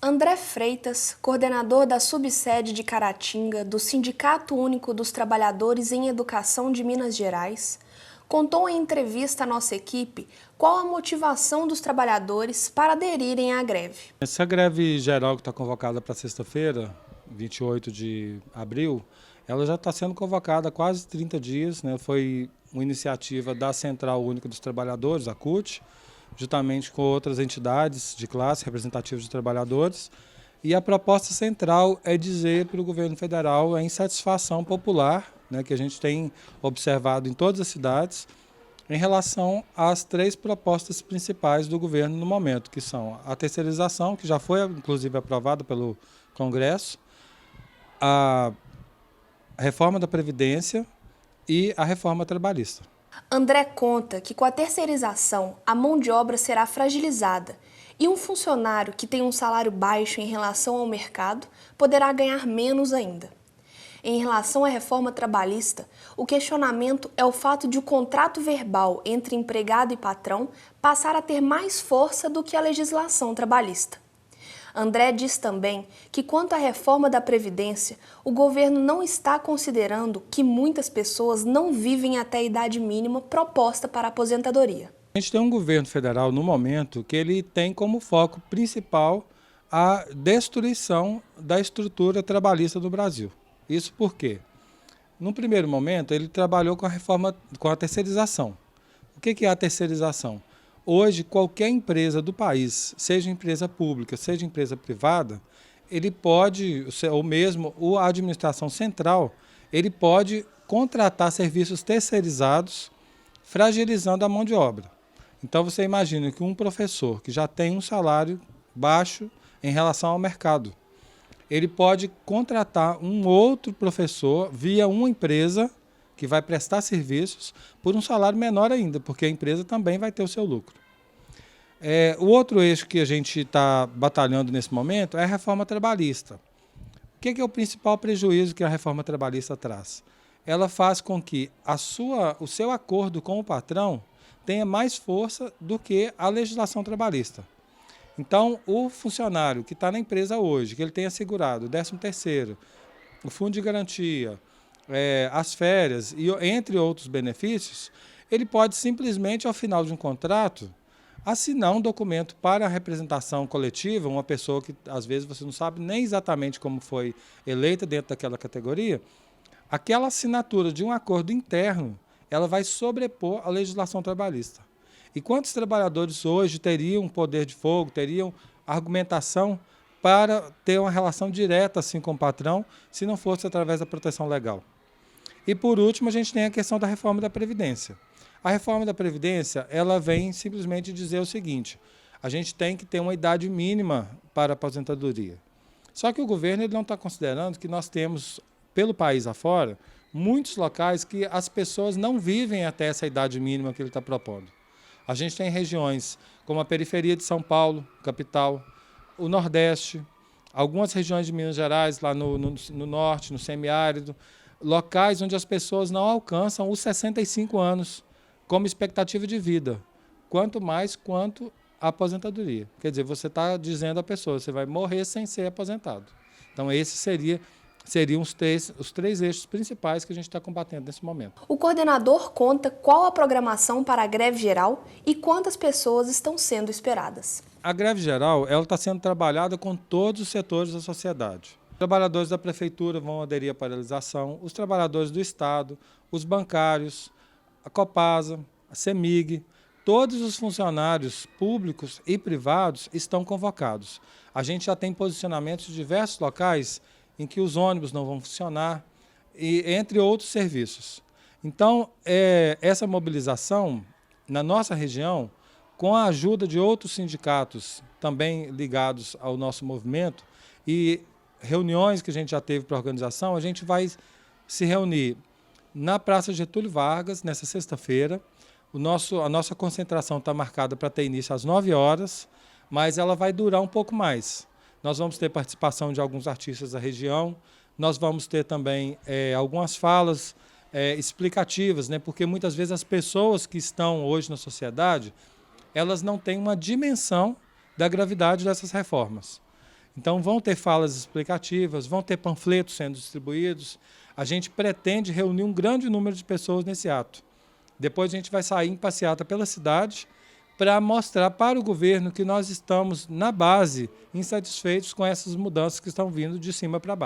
André Freitas, coordenador da subsede de Caratinga do Sindicato Único dos Trabalhadores em Educação de Minas Gerais, contou em entrevista à nossa equipe qual a motivação dos trabalhadores para aderirem à greve. Essa greve geral que está convocada para sexta-feira, 28 de abril, ela já está sendo convocada há quase 30 dias, né? Foi uma iniciativa da Central Única dos Trabalhadores, a CUT, juntamente com outras entidades de classe representativas de trabalhadores. E a proposta central é dizer para o governo federal a insatisfação popular, né, que a gente tem observado em todas as cidades, em relação às três propostas principais do governo no momento, que são a terceirização, que já foi inclusive aprovada pelo Congresso, a reforma da Previdência e a reforma trabalhista. André conta que com a terceirização a mão de obra será fragilizada e um funcionário que tem um salário baixo em relação ao mercado poderá ganhar menos ainda. Em relação à reforma trabalhista, o questionamento é o fato de o contrato verbal entre empregado e patrão passar a ter mais força do que a legislação trabalhista. André diz também que, quanto à reforma da Previdência, o governo não está considerando que muitas pessoas não vivem até a idade mínima proposta para a aposentadoria. A gente tem um governo federal, no momento, que ele tem como foco principal a destruição da estrutura trabalhista do Brasil. Isso por quê? No primeiro momento, ele trabalhou com a reforma, com a terceirização. O que é a terceirização? Hoje, qualquer empresa do país, seja empresa pública, seja empresa privada, ele pode, ou mesmo a administração central, ele pode contratar serviços terceirizados, fragilizando a mão de obra. Então, você imagina que um professor que já tem um salário baixo em relação ao mercado, ele pode contratar um outro professor via uma empresa que vai prestar serviços por um salário menor ainda, porque a empresa também vai ter o seu lucro. O outro eixo que a gente está batalhando nesse momento é a reforma trabalhista. O que é o principal prejuízo que a reforma trabalhista traz? Ela faz com que o seu acordo com o patrão tenha mais força do que a legislação trabalhista. Então, o funcionário que está na empresa hoje, que ele tem assegurado o 13º, o fundo de garantia, as férias, e entre outros benefícios, ele pode simplesmente, ao final de um contrato, assinar um documento para a representação coletiva, uma pessoa que às vezes você não sabe nem exatamente como foi eleita dentro daquela categoria, aquela assinatura de um acordo interno, ela vai sobrepor a legislação trabalhista. E quantos trabalhadores hoje teriam poder de fogo, teriam argumentação para ter uma relação direta assim com o patrão, se não fosse através da proteção legal? E por último, a gente tem a questão da reforma da Previdência. A reforma da Previdência, ela vem simplesmente dizer o seguinte: a gente tem que ter uma idade mínima para a aposentadoria. Só que o governo ele não está considerando que nós temos, pelo país afora, muitos locais que as pessoas não vivem até essa idade mínima que ele está propondo. A gente tem regiões como a periferia de São Paulo, capital, o Nordeste, algumas regiões de Minas Gerais, lá no Norte, no semiárido, locais onde as pessoas não alcançam os 65 anos como expectativa de vida, quanto a aposentadoria. Quer dizer, você está dizendo à pessoa, você vai morrer sem ser aposentado. Então, esses seriam os três eixos principais que a gente está combatendo nesse momento. O coordenador conta qual a programação para a greve geral e quantas pessoas estão sendo esperadas. A greve geral está sendo trabalhada com todos os setores da sociedade. Os trabalhadores da prefeitura vão aderir à paralisação, os trabalhadores do Estado, os bancários, a Copasa, a CEMIG, todos os funcionários públicos e privados estão convocados. A gente já tem posicionamentos em diversos locais em que os ônibus não vão funcionar, entre outros serviços. Então, essa mobilização, na nossa região, com a ajuda de outros sindicatos também ligados ao nosso movimento e reuniões que a gente já teve para a organização, a gente vai se reunir na Praça Getúlio Vargas, nessa sexta-feira. A nossa concentração está marcada para ter início às 9 horas, mas ela vai durar um pouco mais. Nós vamos ter participação de alguns artistas da região, nós vamos ter também algumas falas explicativas, né? Porque muitas vezes as pessoas que estão hoje na sociedade, elas não têm uma dimensão da gravidade dessas reformas. Então vão ter falas explicativas, vão ter panfletos sendo distribuídos. A gente pretende reunir um grande número de pessoas nesse ato. Depois a gente vai sair em passeata pela cidade para mostrar para o governo que nós estamos, na base, insatisfeitos com essas mudanças que estão vindo de cima para baixo.